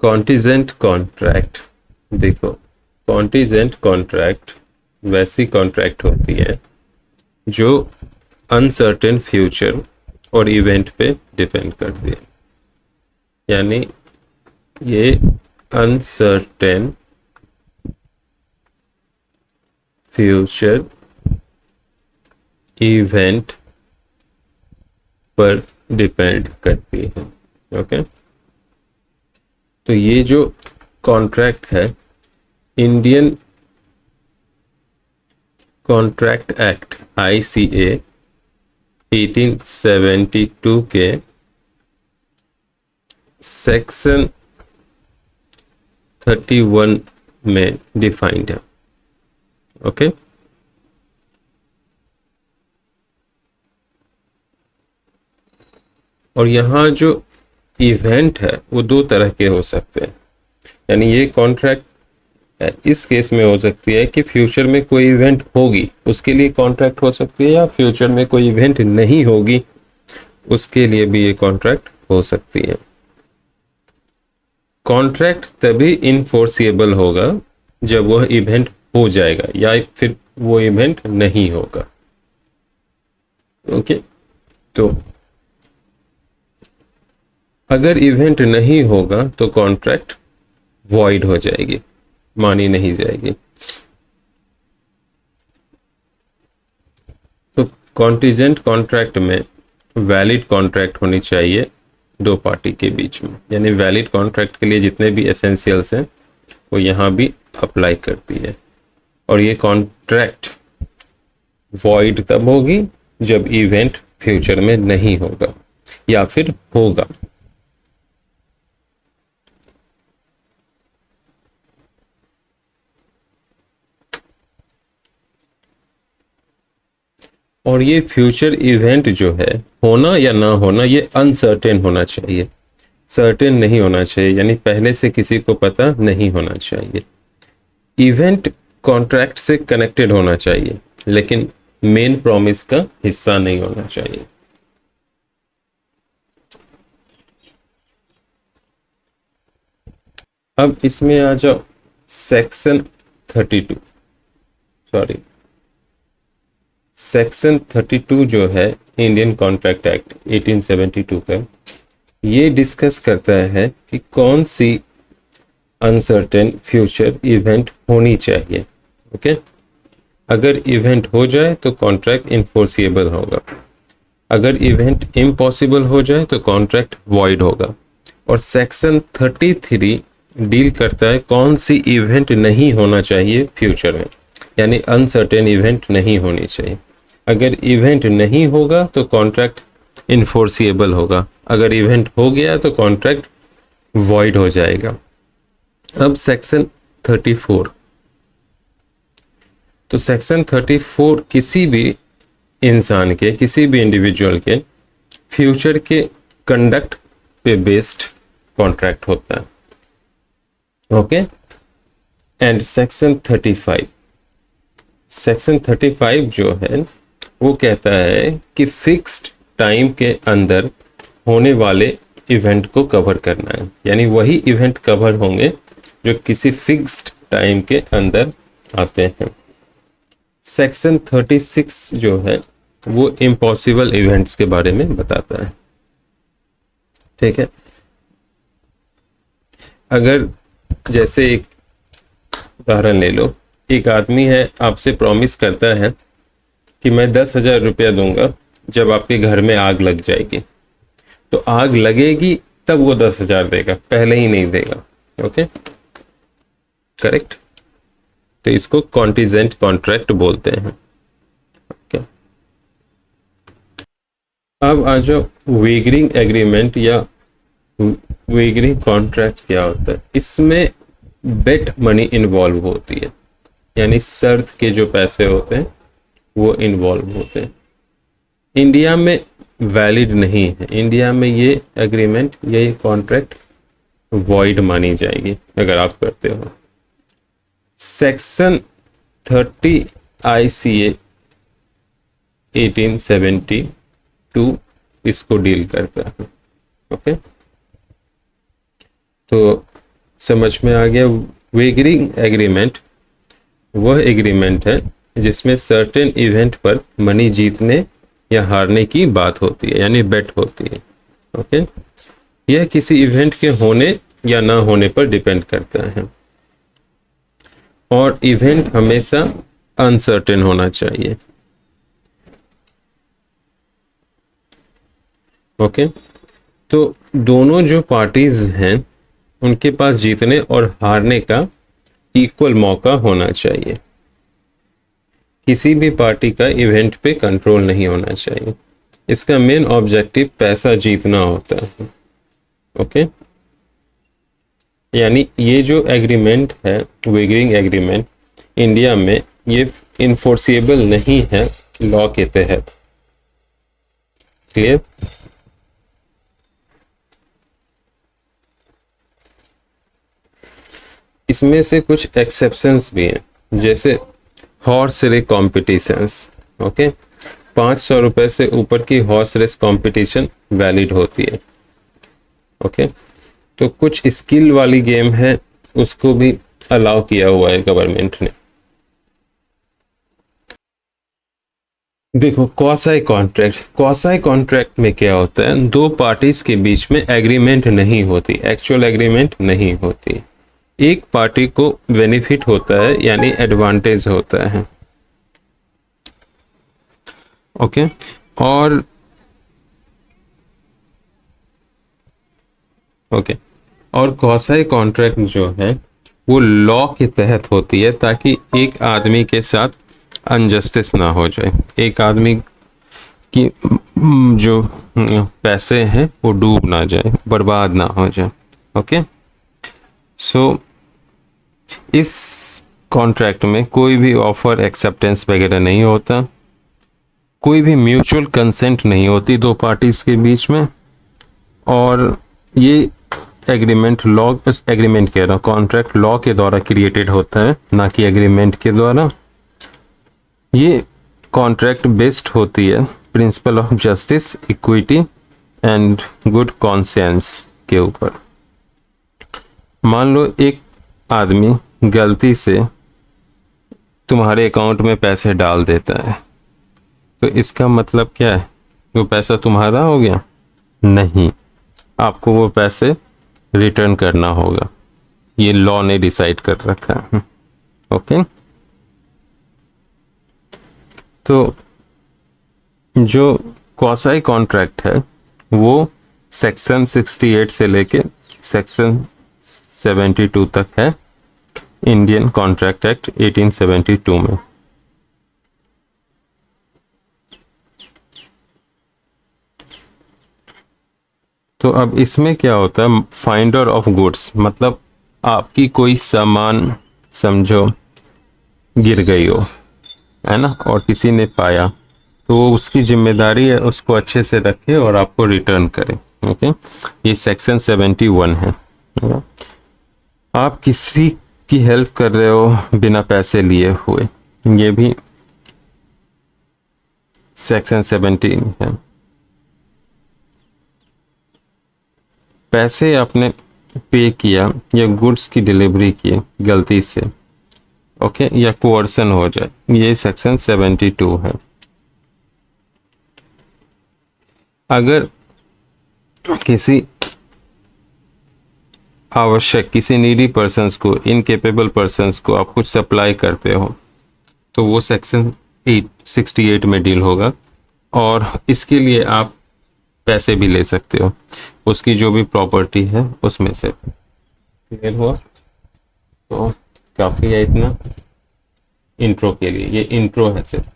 Contingent contract, देखो contingent contract वैसी contract होती है जो अनसर्टेन फ्यूचर और इवेंट पे डिपेंड करती है। यानी ये अनसर्टेन फ्यूचर इवेंट पर डिपेंड करती है। ओके, तो ये जो कॉन्ट्रैक्ट है इंडियन कॉन्ट्रैक्ट एक्ट ICA 1872 के सेक्शन 31 में डिफाइंड है। ओके, और यहाँ जो इवेंट है वो दो तरह के हो सकते हैं। यानी ये कॉन्ट्रैक्ट इस केस में हो सकती है कि फ्यूचर में कोई इवेंट होगी उसके लिए कॉन्ट्रैक्ट हो सकती है, या फ्यूचर में कोई इवेंट नहीं होगी उसके लिए भी ये कॉन्ट्रैक्ट हो सकती है। कॉन्ट्रैक्ट तभी इनफोर्सिएबल होगा जब वह इवेंट हो जाएगा या फिर वो इवेंट नहीं होगा। ओके, तो अगर इवेंट नहीं होगा तो कॉन्ट्रैक्ट वॉइड हो जाएगी, मानी नहीं जाएगी। तो कॉन्टिजेंट कॉन्ट्रैक्ट में वैलिड कॉन्ट्रैक्ट होनी चाहिए दो पार्टी के बीच में। यानी वैलिड कॉन्ट्रैक्ट के लिए जितने भी एसेंशियल्स हैं वो यहाँ भी अप्लाई करती है। और ये कॉन्ट्रैक्ट वॉइड तब होगी जब इवेंट फ्यूचर में नहीं होगा या फिर होगा। और ये फ्यूचर इवेंट जो है होना या ना होना ये अनसर्टेन होना चाहिए, सर्टेन नहीं होना चाहिए। यानी पहले से किसी को पता नहीं होना चाहिए। इवेंट कॉन्ट्रैक्ट से कनेक्टेड होना चाहिए लेकिन मेन प्रॉमिस का हिस्सा नहीं होना चाहिए। अब इसमें आ जाओ सेक्शन 32, सॉरी सेक्शन 32 जो है इंडियन कॉन्ट्रैक्ट एक्ट 1872 का, ये डिस्कस करता है कि कौन सी अनसर्टेन फ्यूचर इवेंट होनी चाहिए। ओके, अगर इवेंट हो जाए तो कॉन्ट्रैक्ट इनफोर्सिएबल होगा, अगर इवेंट इम्पॉसिबल हो जाए तो कॉन्ट्रैक्ट वॉइड होगा। और सेक्शन 33 डील करता है कौन सी इवेंट नहीं होना चाहिए फ्यूचर में, यानी अनसर्टेन इवेंट नहीं होनी चाहिए। अगर इवेंट नहीं होगा तो कॉन्ट्रैक्ट इनफोर्सिएबल होगा, अगर इवेंट हो गया तो कॉन्ट्रैक्ट वॉइड हो जाएगा। अब सेक्शन 34, तो सेक्शन 34 किसी भी इंसान के, किसी भी इंडिविजुअल के फ्यूचर के कंडक्ट पे बेस्ड कॉन्ट्रैक्ट होता है। ओके, एंड सेक्शन 35 जो है वो कहता है कि फिक्स्ड टाइम के अंदर होने वाले इवेंट को कवर करना है। यानी वही इवेंट कवर होंगे जो किसी फिक्स्ड टाइम के अंदर आते हैं। सेक्शन 36 जो है वो इम्पॉसिबल इवेंट्स के बारे में बताता है। ठीक है, अगर जैसे एक उदाहरण ले लो, एक आदमी है आपसे प्रॉमिस करता है कि मैं 10,000 रुपया दूंगा जब आपके घर में आग लग जाएगी, तो आग लगेगी तब वो 10,000 देगा, पहले ही नहीं देगा। Okay, correct. तो इसको कॉन्टिजेंट कॉन्ट्रैक्ट बोलते हैं। ओके, अब आ जाओ वेगरिंग एग्रीमेंट या वेगरिंग कॉन्ट्रैक्ट क्या होता है। इसमें बेट मनी इन्वॉल्व होती है, यानी शर्त के जो पैसे होते हैं वो इन्वॉल्व होते हैं। इंडिया में वैलिड नहीं है, इंडिया में ये एग्रीमेंट या ये कॉन्ट्रैक्ट वॉइड मानी जाएगी अगर आप करते हो। सेक्शन 30 ICA 1872 इसको डील करता है। ओके, तो समझ में आ गया? वेगरिंग एग्रीमेंट वह एग्रीमेंट है जिसमें सर्टेन इवेंट पर मनी जीतने या हारने की बात होती है, यानी बेट होती है। ओके, यह किसी इवेंट के होने या ना होने पर डिपेंड करता है, और इवेंट हमेशा अनसर्टेन होना चाहिए। ओके, तो दोनों जो पार्टीज हैं उनके पास जीतने और हारने का इक्वल मौका होना चाहिए। किसी भी पार्टी का इवेंट पे कंट्रोल नहीं होना चाहिए। इसका मेन ऑब्जेक्टिव पैसा जीतना होता है। ओके, यानी ये जो एग्रीमेंट है, वेगरिंग एग्रीमेंट, इंडिया में ये इन्फोर्सिएबल नहीं है लॉ के तहत। क्लियर? इसमें से कुछ एक्सेप्शंस भी हैं, जैसे हॉर्स रेस कॉम्पिटिशन्स। ओके, 500 रुपए से ऊपर की हॉर्स रेस कॉम्पिटिशन वैलिड होती है। ओके, तो कुछ स्किल वाली गेम है उसको भी अलाउ किया हुआ है गवर्नमेंट ने। देखो, क्वासाई कॉन्ट्रैक्ट में क्या होता है, दो पार्टीज के बीच में एग्रीमेंट नहीं होती, एक्चुअल एग्रीमेंट नहीं होती। एक पार्टी को बेनिफिट होता है, यानी एडवांटेज होता है। ओके, और और क्वासाई कॉन्ट्रैक्ट जो है वो लॉ के तहत होती है, ताकि एक आदमी के साथ अनजस्टिस ना हो जाए, एक आदमी की जो पैसे हैं वो डूब ना जाए, बर्बाद ना हो जाए। ओके, सो इस कॉन्ट्रैक्ट में कोई भी ऑफर एक्सेप्टेंस वगैरह नहीं होता, कोई भी म्यूचुअल कंसेंट नहीं होती दो पार्टीज के बीच में, और ये एग्रीमेंट कह रहा हूँ, कॉन्ट्रैक्ट लॉ के द्वारा क्रिएटेड होता है, ना कि एग्रीमेंट के द्वारा। ये कॉन्ट्रैक्ट बेस्ड होती है principle of justice, equity and good conscience के ऊपर। मान लो एक आदमी गलती से तुम्हारे अकाउंट में पैसे डाल देता है, तो इसका मतलब क्या है, वो पैसा तुम्हारा हो गया? नहीं, आपको वो पैसे रिटर्न करना होगा, ये लॉ ने डिसाइड कर रखा है। ओके, तो जो क्वासाई कॉन्ट्रैक्ट है वो सेक्शन 68 से लेके सेक्शन 72 तक है इंडियन कॉन्ट्रैक्ट एक्ट 1872 में। तो अब इसमें क्या होता है, फाइंडर ऑफ गुड्स, मतलब आपकी कोई सामान समझो गिर गई हो, है ना, और किसी ने पाया, तो उसकी जिम्मेदारी है उसको अच्छे से रखे और आपको रिटर्न करे। ओके, ये सेक्शन 71 है। आप किसी की हेल्प कर रहे हो बिना पैसे लिए हुए, ये भी सेक्शन 17 है। पैसे आपने पे किया या गुड्स की डिलीवरी की गलती से, ओके, या कोअर्सन हो जाए, ये सेक्शन 72 है। अगर किसी आवश्यक, किसी नीडी पर्सन्स को, इनकेपेबल पर्सन्स को आप कुछ सप्लाई करते हो, तो वो सेक्शन 68 में डील होगा, और इसके लिए आप पैसे भी ले सकते हो, उसकी जो भी प्रॉपर्टी है उसमें से। क्लियर हुआ? तो काफ़ी है इतना इंट्रो के लिए, ये इंट्रो है सिर्फ।